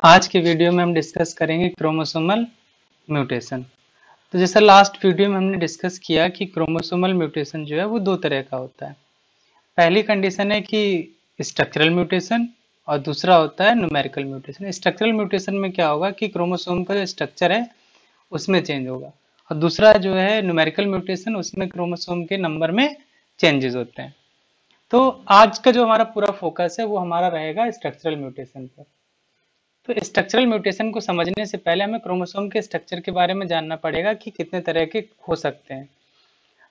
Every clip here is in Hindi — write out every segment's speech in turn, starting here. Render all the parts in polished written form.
आज के वीडियो में हम डिस्कस करेंगे क्रोमोसोमल म्यूटेशन। तो जैसा लास्ट वीडियो में हमने डिस्कस किया कि क्रोमोसोमल म्यूटेशन जो है वो दो तरह का होता है। पहली कंडीशन है कि स्ट्रक्चरल म्यूटेशन और दूसरा होता है न्यूमेरिकल म्यूटेशन। स्ट्रक्चरल म्यूटेशन में क्या होगा कि क्रोमोसोम का जो स्ट्रक्चर है उसमें चेंज होगा, और दूसरा जो है न्यूमेरिकल म्यूटेशन, उसमें क्रोमोसोम के नंबर में चेंजेस होते हैं। तो आज का जो हमारा पूरा फोकस है वो हमारा रहेगा स्ट्रक्चरल म्यूटेशन पर। तो स्ट्रक्चरल म्यूटेशन को समझने से पहले हमें क्रोमोसोम के स्ट्रक्चर के बारे में जानना पड़ेगा कि कितने तरह के हो सकते हैं।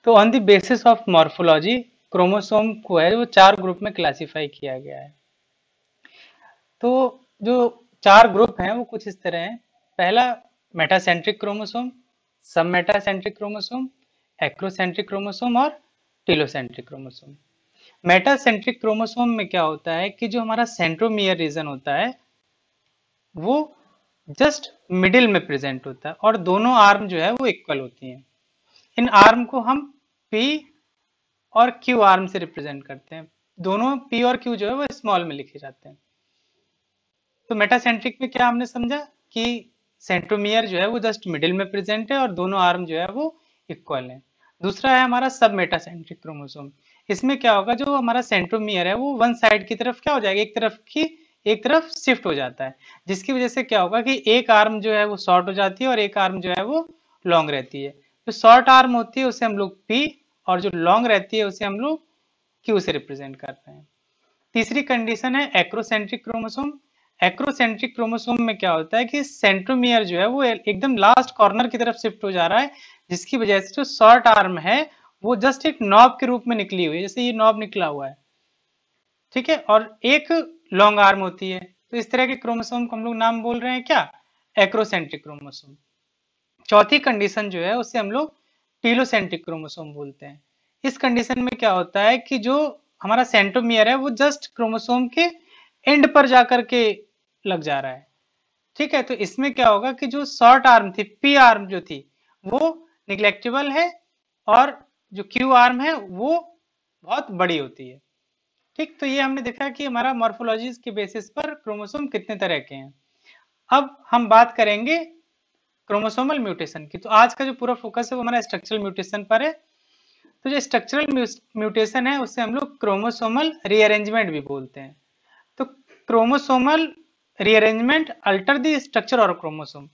तो on the basis of morphology chromosome को है वो चार ग्रुप में क्लासिफाई किया गया है। तो जो चार ग्रुप हैं वो कुछ इस तरह हैं। पहला मेटासेंट्रिक क्रोमोसोम, सब मेटासेंट्रिक क्रोमोसोम, एक्रोसेंट्रिक क्रोमोसोम और टेलोसेंट्रिक क्रोमोसोम। मेटासेंट्रिक क्रोमोसोम में क्या होता है कि जो हमारा सेंट्रोमियर रीजन होता है वो जस्ट मिडिल में प्रेजेंट होता है और दोनों आर्म जो है वो इक्वल होती हैं। इन आर्म को हम पी और क्यू आर्म से रिप्रेजेंट करते हैं। दोनों पी और क्यू जो है वो स्मॉल में लिखे जाते हैं। तो मेटासेंट्रिक में क्या हमने समझा कि सेंट्रोमियर जो है वो जस्ट मिडिल में प्रेजेंट है और दोनों आर्म जो है वो इक्वल है। दूसरा है हमारा सब मेटासेंट्रिक क्रोमोसोम। इसमें क्या होगा, जो हमारा सेंट्रोमियर है वो वन साइड की तरफ क्या हो जाएगा, एक तरफ शिफ्ट हो जाता है, जिसकी वजह से क्या होगा कि एक आर्म जो है वो शॉर्ट हो जाती है और एक आर्म जो है वो लॉन्ग रहती है। जो शॉर्ट आर्म होती है उसे हम लोग पी और जो लॉन्ग रहती है उसे हम लोग क्यू से रिप्रेजेंट करते हैं। तीसरी कंडीशन है एक्रोसेंट्रिक क्रोमोसोम। एक्रोसेंट्रिक क्रोमोसोम में क्या होता है कि सेंट्रोमियर जो है वो एकदम लास्ट कॉर्नर की तरफ शिफ्ट हो जा रहा है, जिसकी वजह से जो शॉर्ट आर्म है वो जस्ट एक नॉब के रूप में निकली हुई है, जैसे ये नॉब निकला हुआ है, ठीक है, और एक लॉन्ग आर्म होती है। तो इस तरह के क्रोमोसोम को हम लोग नाम बोल रहे हैं क्या, एक्रोसेंट्रिक क्रोमोसोम। चौथी कंडीशन जो है उसे हम लोग टीलोसेंट्रिक क्रोमोसोम बोलते हैं। इस कंडीशन में क्या होता है कि जो हमारा सेंट्रोमियर है वो जस्ट क्रोमोसोम के एंड पर जाकर के लग जा रहा है, ठीक है। तो इसमें क्या होगा कि जो शॉर्ट आर्म थी, पी आर्म जो थी वो निग्लेक्टेबल है और जो क्यू आर्म है वो बहुत बड़ी होती है, ठीक। तो ये हमने देखा कि हमारा मॉर्फोलॉजी के बेसिस पर क्रोमोसोम कितने तरह के हैं। अब हम बात करेंगे क्रोमोसोमल म्यूटेशन की। तो आज का जो पूरा फोकस है वो हमारा स्ट्रक्चरल म्यूटेशन पर है। तो जो स्ट्रक्चरल म्यूटेशन है उससे हम लोग क्रोमोसोमल रीअरेंजमेंट भी बोलते हैं। तो chromosomal rearrangement alter the structure और क्रोमोसोम।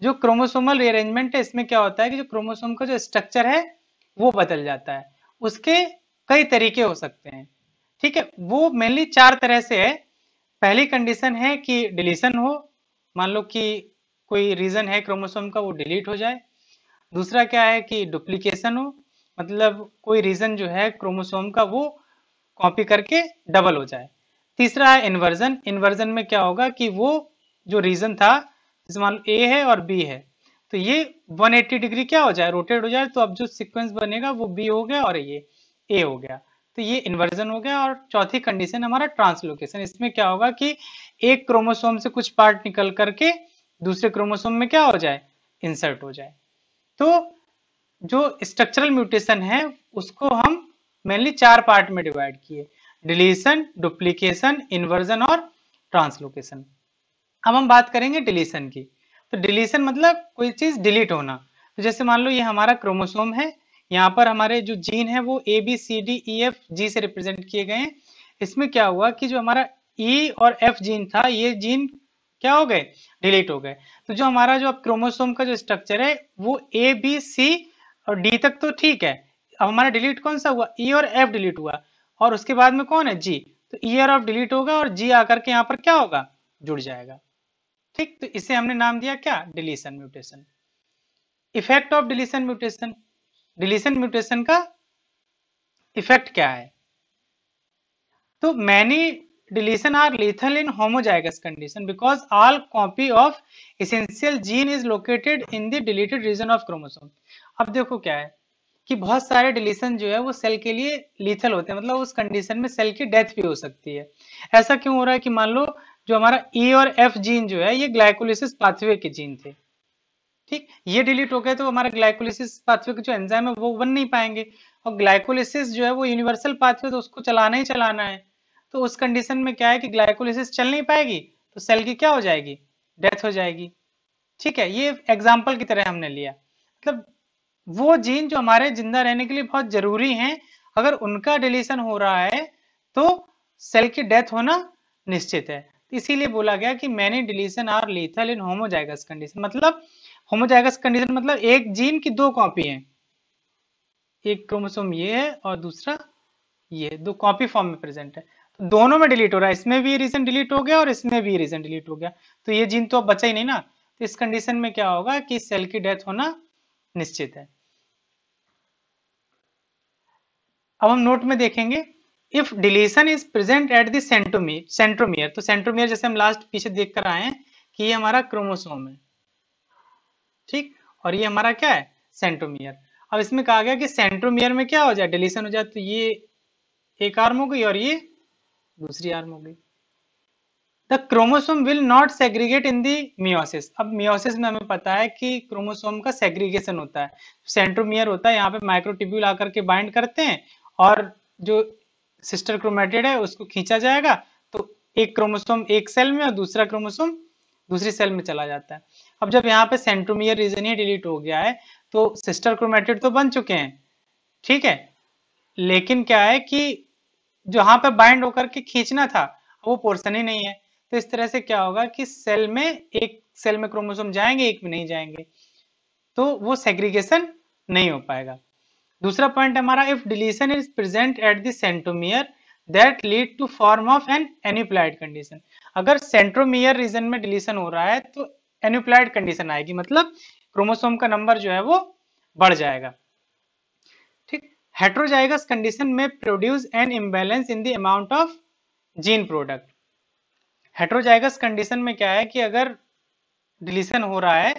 जो क्रोमोसोमल रीअरेंजमेंट है इसमें क्या होता है कि जो क्रोमोसोम का जो स्ट्रक्चर है वो बदल जाता है। उसके कई तरीके हो सकते हैं, ठीक है। वो मेनली चार तरह से है। पहली कंडीशन है कि डिलीशन हो, मान लो कि कोई रीजन है क्रोमोसोम का वो डिलीट हो जाए। दूसरा क्या है कि डुप्लीकेशन हो, मतलब कोई रीजन जो है क्रोमोसोम का वो कॉपी करके डबल हो जाए। तीसरा है इन्वर्जन। इन्वर्जन में क्या होगा कि वो जो रीजन था, जैसे मान लो ए है और बी है, तो ये 180 डिग्री क्या हो जाए, रोटेट हो जाए, तो अब जो सीक्वेंस बनेगा वो बी हो गया और ये ए हो गया। तो ये इन्वर्जन हो गया। और चौथी कंडीशन हमारा ट्रांसलोकेशन। इसमें क्या होगा कि एक क्रोमोसोम से कुछ पार्ट निकल करके दूसरे क्रोमोसोम में क्या हो जाए, इंसर्ट हो जाए। तो जो स्ट्रक्चरल म्यूटेशन है उसको हम मेनली चार पार्ट में डिवाइड किए, डिलीशन, डुप्लीकेशन, इन्वर्जन और ट्रांसलोकेशन। अब हम बात करेंगे डिलीशन की। तो डिलीशन मतलब कोई चीज डिलीट होना। तो जैसे मान लो ये हमारा क्रोमोसोम है, यहाँ पर हमारे जो जीन है वो A B C D E F G से रिप्रेजेंट किए गए हैं। इसमें क्या हुआ कि जो हमारा ई और एफ जीन था, ये जीन क्या हो गए, डिलीट हो गए। तो जो हमारा जो क्रोमोसोम का जो स्ट्रक्चर है वो ए बी सी और डी तक तो ठीक है। अब हमारा डिलीट कौन सा हुआ, ई और एफ डिलीट हुआ, और उसके बाद में कौन है, जी। तो ई और एफ डिलीट होगा और जी आकर के यहाँ पर क्या होगा, जुड़ जाएगा, ठीक। तो इसे हमने नाम दिया क्या, deletion mutation. Effect of deletion mutation. Deletion mutation का इफेक्ट क्या है, तो many deletion are lethal in homozygous condition because all copy of essential gene is located in the deleted region of chromosome। अब देखो क्या है कि बहुत सारे डिलीशन जो है वो सेल के लिए लीथल होते हैं, मतलब उस कंडीशन में सेल की डेथ भी हो सकती है। ऐसा क्यों हो रहा है कि मान लो जो हमारा ई और एफ जीन जो है ये ग्लाइकोलिसिस पाथवे के जीन थे, ठीक। ये डिलीट हो गए तो हमारा ग्लाइकोलिसिस पाथवे के जो एंजाइम है वो बन नहीं पाएंगे, और ग्लाइकोलिसिस जो है वो यूनिवर्सल पाथवे, तो उसको चलाना ही चलाना है। तो उस कंडीशन में क्या है कि ग्लाइकोलिसिस चल नहीं पाएगी तो सेल की क्या हो जाएगी, डेथ हो जाएगी। ठीक है, ये एग्जाम्पल की तरह हमने लिया। मतलब वो जीन जो हमारे जिंदा रहने के लिए बहुत जरूरी हैं, अगर उनका डिलीशन हो रहा है तो सेल की डेथ होना निश्चित है। इसीलिए बोला गया कि many deletion are lethal in homozygous condition. मतलब होमोजाइगस कंडीशन मतलब एक जीन की दो कॉपी है, एक क्रोमोसोम ये है और दूसरा ये, दो कॉपी फॉर्म में प्रेजेंट है, तो दोनों में डिलीट हो रहा है, इसमें भी रीजन डिलीट हो गया और इसमें भी रीजन डिलीट हो गया, तो ये जीन तो अब बचा ही नहीं ना। तो इस कंडीशन में क्या होगा कि सेल की डेथ होना निश्चित है। अब हम नोट में देखेंगे, if deletion is present at the centromere, तो सेंट्रोमियर जैसे हम लास्ट पीछे देख कर आए हैं कि ये हमारा क्रोमोसोम है, ठीक, और ये हमारा क्या है, सेंट्रोमियर। अब इसमें कहा गया कि सेंट्रोमियर में क्या हो जाए, डिलीशन हो जाए, तो ये एक आर्म हो गई और ये दूसरी आर्म हो गई। The chromosome will not segregate in the meiosis. अब मियोसिस में हमें पता है कि क्रोमोसोम का सेग्रीगेशन होता है, सेंट्रोमियर होता है, यहाँ पे माइक्रोट्यूब्यूल आकर के बाइंड करते हैं और जो सिस्टर क्रोमेटिड है उसको खींचा जाएगा, तो एक क्रोमोसोम एक सेल में और दूसरा क्रोमोसोम दूसरी सेल में चला जाता है। अब जब यहाँ पे सेंट्रोमियर रीजन ही डिलीट हो गया है तो सिस्टर क्रोमेटिड तो बन चुके हैं, ठीक है, लेकिन क्या है कि जहां पे बाइंड होकर के खींचना था वो पोर्शन ही नहीं है, तो इस तरह से क्या होगा कि सेल में एक सेल में क्रोमोसोम जाएंगे एक में नहीं जाएंगे, तो वो सेग्रीगेशन नहीं हो पाएगा। दूसरा पॉइंट हमारा, if deletion is present at the centromere that lead to form of an aneuploid condition. अगर सेंट्रोमियर रीजन में डिलीशन हो रहा है तो एन्यूप्लाइड कंडीशन आएगी, मतलब क्रोमोसोम का नंबर जो है वो बढ़ जाएगा, ठीक। हेट्रोजाइगस कंडीशन में produce an imbalance in the amount of gene product. Heterozygous condition में क्या है कि अगर डिलीशन हो रहा है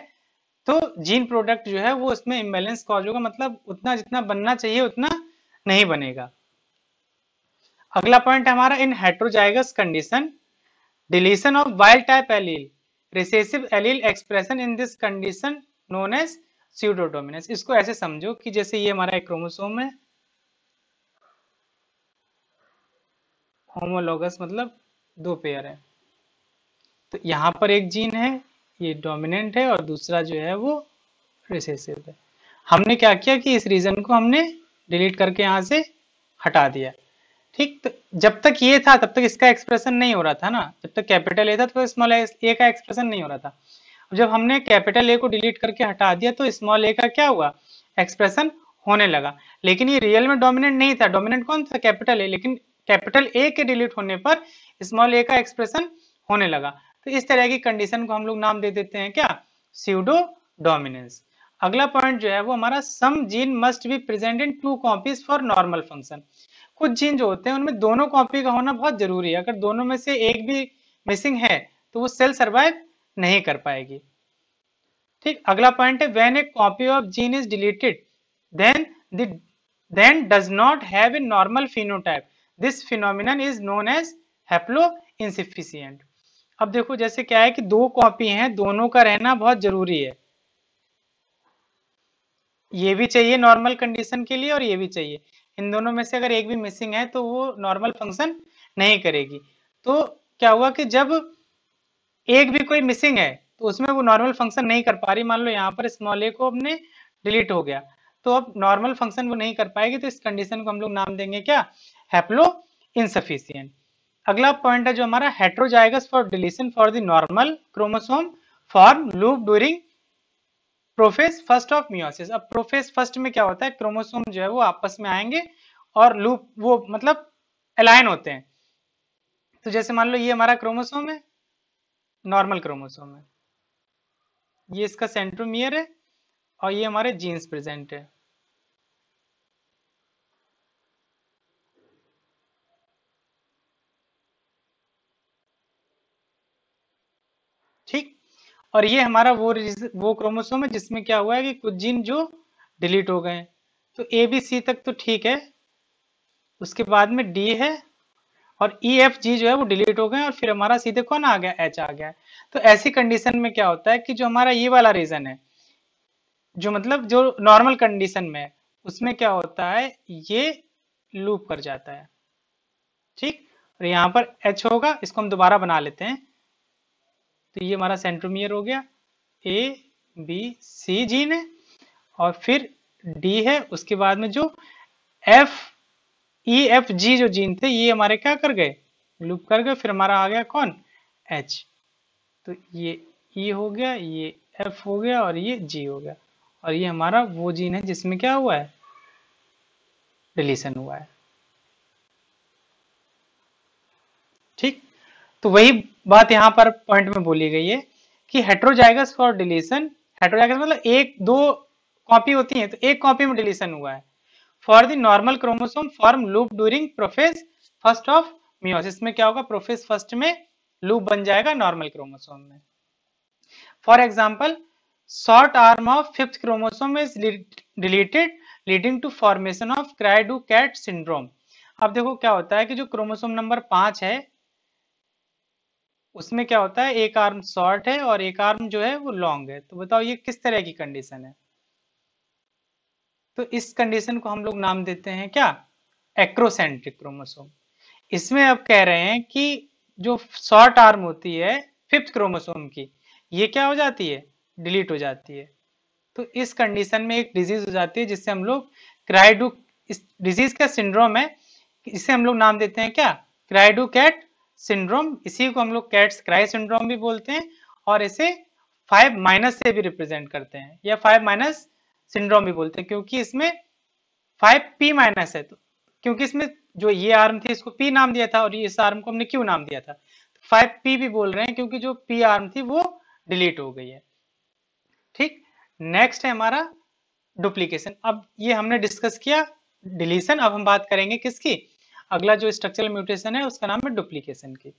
तो जीन प्रोडक्ट जो है वो उसमें इम्बैलेंस कॉज होगा, मतलब उतना जितना बनना चाहिए उतना नहीं बनेगा। अगला पॉइंट हमारा, in heterozygous condition deletion of wild type allele recessive allele expression in this condition known as pseudodominance. इसको ऐसे समझो कि जैसे ये हमारा एक क्रोमोसोम है, होमोलोगस मतलब दो पेयर है, तो यहाँ पर एक जीन है ये डोमिनेंट है और दूसरा जो है वो रिसेसिव है। हमने क्या किया कि इस रीजन को हमने डिलीट करके यहाँ से हटा दिया, ठीक। तो जब तक ये था तब तक इसका एक्सप्रेशन नहीं हो रहा था ना, जब तक कैपिटल ए था तो स्मॉल ए का एक्सप्रेशन नहीं हो रहा था। जब हमने कैपिटल ए को डिलीट करके हटा दिया तो स्मॉल ए का क्या हुआ, एक्सप्रेशन होने लगा। लेकिन ये रियल में डोमिनेंट नहीं था, डोमिनेंट कौन था, कैपिटल ए, लेकिन कैपिटल ए के डिलीट होने पर स्मॉल ए का एक्सप्रेशन होने लगा। तो इस तरह की कंडीशन को हम लोग नाम दे देते हैं क्या, स्यूडो डोमिनेंस। अगला पॉइंट जो है वो हमारा, some gene must be present in two copies for normal function. कुछ जीन जो होते हैं उनमें दोनों कॉपी का होना बहुत जरूरी है, अगर दोनों में से एक भी मिसिंग है तो वो सेल सर्वाइव नहीं कर पाएगी, ठीक। अगला पॉइंट है, when a copy of gene is deleted then then does not have a normal phenotype, this phenomenon is known as haploinsufficient। अब देखो जैसे क्या है कि दो कॉपी हैं, दोनों का रहना बहुत जरूरी है, ये भी चाहिए नॉर्मल कंडीशन के लिए और ये भी चाहिए, इन दोनों में से अगर एक भी मिसिंग है तो वो नॉर्मल फंक्शन नहीं करेगी। तो क्या हुआ कि जब एक भी कोई मिसिंग है तो उसमें वो नॉर्मल फंक्शन नहीं कर पा रही, मान लो यहाँ पर स्मॉल ए को अपने डिलीट हो गया तो अब नॉर्मल फंक्शन वो नहीं कर पाएगी, तो इस कंडीशन को हम लोग नाम देंगे क्या, हैप्लो इनसफिशियंट। अगला पॉइंट है जो हमारा, heterozygous for deletion for the normal chromosome form loop during prophase first of meiosis. अब प्रोफेज फर्स्ट में क्या होता है, क्रोमोसोम जो है वो आपस में आएंगे और लूप वो मतलब अलाइन होते हैं। तो जैसे मान लो ये हमारा क्रोमोसोम है, नॉर्मल क्रोमोसोम है, ये इसका सेंट्रोमियर है और ये हमारे जीन्स प्रेजेंट है, ठीक। और ये हमारा वो क्रोमोसोम है जिसमें क्या हुआ है कि कुछ जीन जो डिलीट हो गए हैं, तो ए बी सी तक तो ठीक है, उसके बाद में डी है और ई एफ जी जो है वो डिलीट हो गए और फिर हमारा सीधे कौन आ गया, एच आ गया। तो ऐसी कंडीशन में क्या होता है कि जो हमारा ये वाला रीजन है, जो मतलब जो नॉर्मल कंडीशन में है, उसमें क्या होता है, ये लूप कर जाता है, ठीक। और यहाँ पर एच होगा, इसको हम दोबारा बना लेते हैं, तो ये हमारा सेंट्रोमियर हो गया, ABC जीन है, और फिर D है, उसके बाद में जो FEFG जो जीन थे ये हमारे क्या कर गए, लूप कर गए, फिर हमारा आ गया कौन, H। तो ये E हो गया, ये F हो गया और ये G हो गया, और ये हमारा वो जीन है जिसमें क्या हुआ है, डिलीशन हुआ है। ठीक, तो वही बात यहाँ पर पॉइंट में बोली गई है कि हेट्रोजाइगस फॉर डिलीशन, हेट्रोजाइगस मतलब एक दो कॉपी होती है, तो एक कॉपी में डिलीशन हुआ है। For the normal chromosome form loop during prophase first of meiosis में क्या होगा, प्रोफेज फर्स्ट में लूप बन जाएगा नॉर्मल क्रोमोसोम में। For example short arm of fifth chromosome is deleted leading to formation of cri du chat syndrome. अब देखो क्या होता है कि जो क्रोमोसोम नंबर 5 है उसमें क्या होता है, एक आर्म शॉर्ट है और एक आर्म जो है वो लॉन्ग है। तो बताओ ये किस तरह की कंडीशन है, तो इस कंडीशन को हम लोग नाम देते हैं क्या, एक्रोसेंट्रिक क्रोमोसोम। इसमें अब कह रहे हैं कि जो शॉर्ट आर्म होती है फिफ्थ क्रोमोसोम की, ये क्या हो जाती है, डिलीट हो जाती है। तो इस कंडीशन में एक डिजीज हो जाती है जिससे हम लोग क्राइडू, इस डिजीज का सिंड्रोम है, इसे हम लोग नाम देते हैं क्या, क्राइडू-कैट सिंड्रोम। इसी को हम लोग कैट्स क्राई सिंड्रोम भी बोलते हैं, और इसे 5- से भी रिप्रेजेंट करते हैं, या 5- सिंड्रोम भी बोलते हैं, क्योंकि इसमें 5P- है। तो क्योंकि इसमें जो ये आर्म थी इसको P नाम दिया था और इस आर्म को हमने Q नाम दिया था, 5P भी बोल रहे हैं क्योंकि जो P आर्म थी वो डिलीट हो गई है। ठीक, नेक्स्ट है हमारा डुप्लीकेशन। अब ये हमने डिस्कस किया डिलीशन, अब हम बात करेंगे किसकी, अगला जो स्ट्रक्चरल म्यूटेशन है उसका नाम है डुप्लीकेशन की।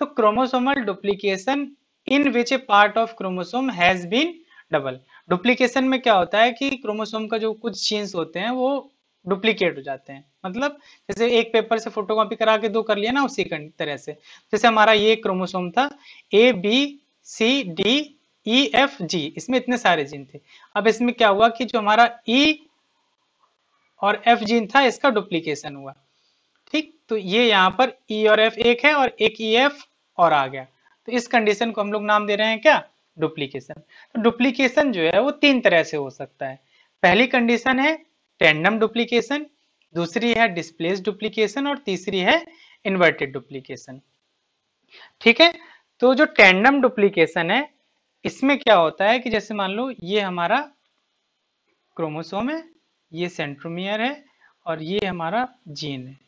तो chromosomal duplication in which a part of chromosome has been double. Duplication में क्या होता है कि क्रोमोसोम का जो कुछ जीन्स होते हैं वो डुप्लीकेट हो जाते हैं, मतलब जैसे एक पेपर से फोटोकॉपी करा के दो कर लिया ना, उसी तरह से। जैसे हमारा ये क्रोमोसोम था ABCDEFG, इसमें इतने सारे जीन थे। अब इसमें क्या हुआ कि जो हमारा E और F जीन था इसका डुप्लीकेशन हुआ। ठीक, तो ये यहाँ पर E और F एक है और एक EF और आ गया, तो इस कंडीशन को हम लोग नाम दे रहे हैं क्या, डुप्लीकेशन। तो डुप्लीकेशन जो है वो तीन तरह से हो सकता है। पहली कंडीशन है टेंडम डुप्लीकेशन, दूसरी है डिस्प्लेस डुप्लीकेशन और तीसरी है इन्वर्टेड डुप्लीकेशन। ठीक है, तो जो टेंडम डुप्लीकेशन है इसमें क्या होता है कि जैसे मान लो ये हमारा क्रोमोसोम है, ये सेंट्रोमियर है और ये हमारा जीन है।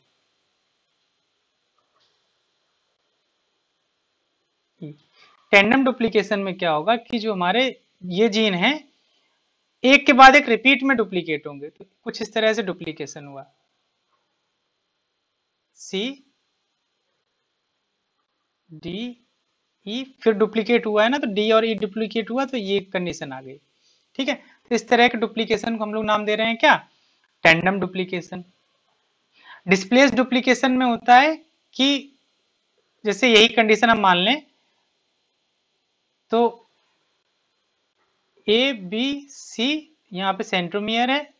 टेंडम डुप्लीकेशन में क्या होगा कि जो हमारे ये जीन है एक के बाद एक रिपीट में डुप्लीकेट होंगे, तो कुछ इस तरह से डुप्लीकेशन हुआ, CDE फिर डुप्लीकेट हुआ है ना, तो D और E डुप्लीकेट हुआ, तो ये कंडीशन आ गई। ठीक है, तो इस तरह के डुप्लीकेशन को हम लोग नाम दे रहे हैं क्या, टेंडम डुप्लीकेशन। डिस्प्लेस डुप्लीकेशन में होता है कि जैसे यही कंडीशन हम मान लें तो ABC यहाँ पे सेंट्रोमियर है,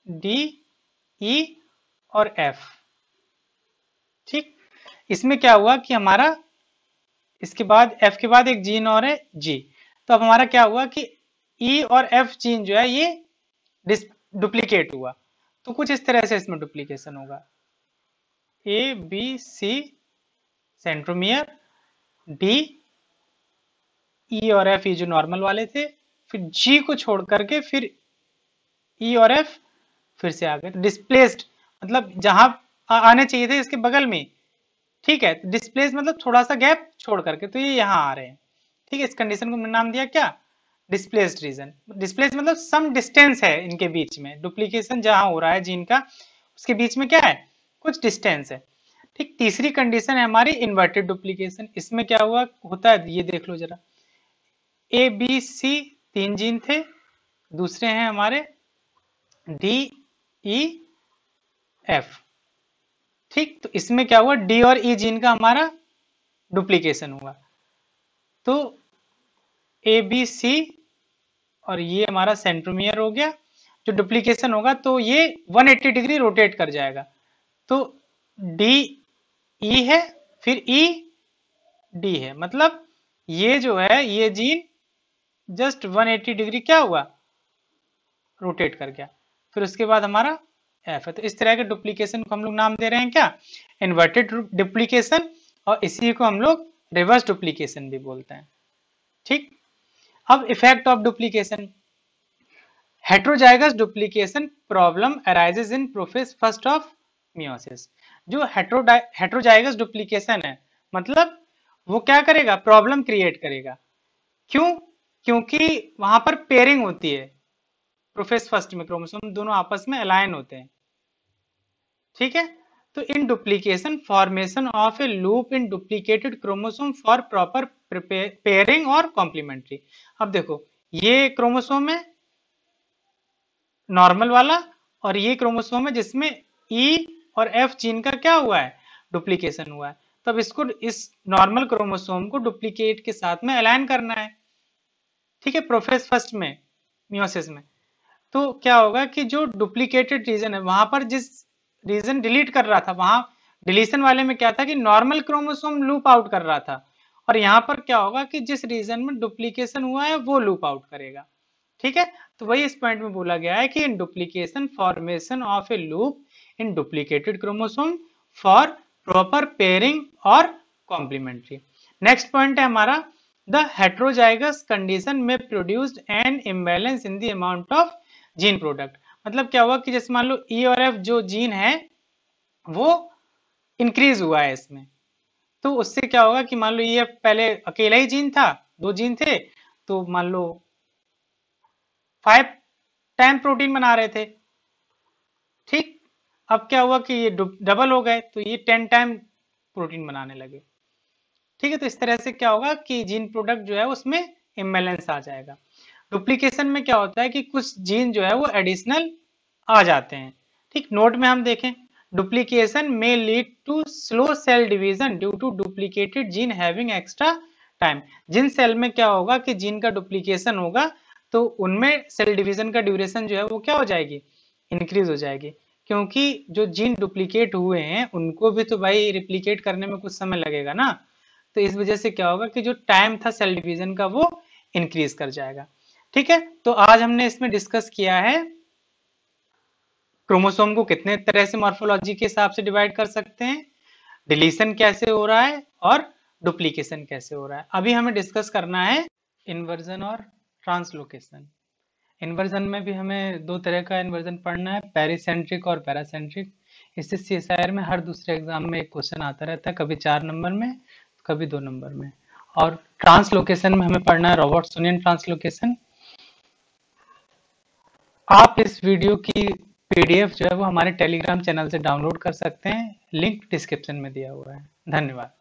DE और F। ठीक, इसमें क्या हुआ कि हमारा इसके बाद F के बाद एक जीन और है G, तो अब हमारा क्या हुआ कि E और F जीन जो है ये डुप्लीकेट हुआ, तो कुछ इस तरह से इसमें डुप्लीकेशन होगा, ABC सेंट्रोमियर, D E और F ये जो नॉर्मल वाले थे, फिर G को छोड़ करके फिर E और F फिर से आ गए, तो डिस्प्लेस्ड मतलब जहां आने चाहिए थे इसके बगल में। ठीक है, डिस्प्लेस मतलब थोड़ा सा गैप छोड़ करके, तो ये यहाँ आ रहे हैं। ठीक है, इस कंडीशन को मैंने नाम दिया क्या, डिस्प्लेस्ड रीजन। डिस्प्लेस मतलब सम डिस्टेंस है इनके बीच में, डुप्लीकेशन जहां हो रहा है जीन का उसके बीच में क्या है, कुछ डिस्टेंस है। ठीक, तीसरी कंडीशन है हमारी इन्वर्टेड डुप्लीकेशन। इसमें क्या हुआ होता है ये देख लो जरा, ABC तीन जीन थे, दूसरे हैं हमारे DEF। ठीक, तो इसमें क्या हुआ, D और E जीन का हमारा डुप्लीकेशन हुआ, तो ABC और ये हमारा सेंट्रोमियर हो गया। जो डुप्लीकेशन होगा तो ये 180 डिग्री रोटेट कर जाएगा, तो DE है फिर ED है, मतलब ये जो है ये जीन जस्ट 180 डिग्री क्या हुआ, रोटेट कर गया, फिर उसके बाद हमारा एफ है। तो इस तरह के डुप्लीकेशन को हम लोग नाम दे रहे हैं क्या, इन्वर्टेड डुप्लीकेशन, और इसी को हम लोग रिवर्स डुप्लीकेशन भी बोलते हैं। ठीक, अब effect of duplication, heterozygous duplication problem arises in profess first of meiosis. जो हेट्रोजाइगस डुप्लीकेशन है, मतलब वो क्या करेगा, प्रॉब्लम क्रिएट करेगा। क्यों, क्योंकि वहां पर पेयरिंग होती है, प्रोफेस फर्स्ट में क्रोमोसोम दोनों आपस में अलाइन होते हैं। ठीक है, तो in duplication formation of a loop in duplicated chromosome for proper pairing और कॉम्प्लीमेंट्री। अब देखो, ये क्रोमोसोम है नॉर्मल वाला, और ये क्रोमोसोम है जिसमें ई और एफ जीन का क्या हुआ है, डुप्लीकेशन हुआ है। तब इसको, इस नॉर्मल क्रोमोसोम को डुप्लीकेट के साथ में अलाइन करना है। ठीक है, प्रोफेस फर्स्ट में मियोसिस में, तो क्या होगा कि जो डुप्लीकेटेड रीजन है वहां पर जिस रीजन डिलीट कर रहा था, वहां डिलीशन वाले में क्या था कि नॉर्मल क्रोमोसोम लूप आउट कर रहा था, और यहाँ पर क्या होगा कि जिस रीजन में डुप्लीकेशन हुआ है वो लूप आउट करेगा। ठीक है, तो वही इस पॉइंट में बोला गया है कि in duplication formation of a loop in duplicated chromosome for proper pairing और कॉम्प्लीमेंट्री। नेक्स्ट पॉइंट है हमारा, द हेट्रोजाइगस कंडीशन में produced an imbalance in the amount of gene product. मतलब क्या हुआ कि जैसे मान लो ई और एफ जो जीन है वो इंक्रीज हुआ है इसमें, तो उससे क्या होगा कि मान लो ये पहले अकेला ही जीन था, 2 जीन थे, तो मान लो 5 टाइम प्रोटीन बना रहे थे। ठीक, अब क्या हुआ कि ये डबल हो गए, तो ये 10 टाइम प्रोटीन बनाने लगे। ठीक है, तो इस तरह से क्या होगा कि जीन प्रोडक्ट जो है उसमें इम्बैलेंस आ जाएगा। डुप्लीकेशन में क्या होता है कि कुछ जीन जो है वो एडिशनल आ जाते हैं। ठीक, नोट में हम देखें, डुप्लीकेशन में lead to slow cell division due to duplicated gene having extra time. जिन सेल में क्या होगा कि जीन का डुप्लीकेशन होगा, तो उनमें सेल डिवीजन का ड्यूरेशन जो है वो क्या हो जाएगी, इंक्रीज हो जाएगी, क्योंकि जो जीन डुप्लीकेट हुए हैं उनको भी तो भाई रिप्लीकेट करने में कुछ समय लगेगा ना, तो इस वजह से क्या होगा कि जो टाइम था सेल डिवीजन का वो इंक्रीज कर जाएगा। ठीक है, तो आज हमने इसमें डिस्कस किया है क्रोमोसोम को कितने तरह से मॉर्फोलॉजी के हिसाब से डिवाइड कर सकते हैं, डिलीशन कैसे हो रहा है और डुप्लीकेशन कैसे हो रहा है। अभी हमें डिस्कस करना है इन्वर्जन और ट्रांसलोकेशन। इन्वर्जन में भी हमें 2 तरह का इन्वर्जन पढ़ना है, पेरिसेंट्रिक और पैरासेंट्रिक। इससे सीएसआईआर में हर दूसरे एग्जाम में एक क्वेश्चन आता रहता है, कभी 4 नंबर में, कभी 2 नंबर में। और ट्रांसलोकेशन में हमें पढ़ना है रॉबर्ट्सोनियन ट्रांसलोकेशन। आप इस वीडियो की पीडीएफ जो है वो हमारे टेलीग्राम चैनल से डाउनलोड कर सकते हैं, लिंक डिस्क्रिप्शन में दिया हुआ है। धन्यवाद।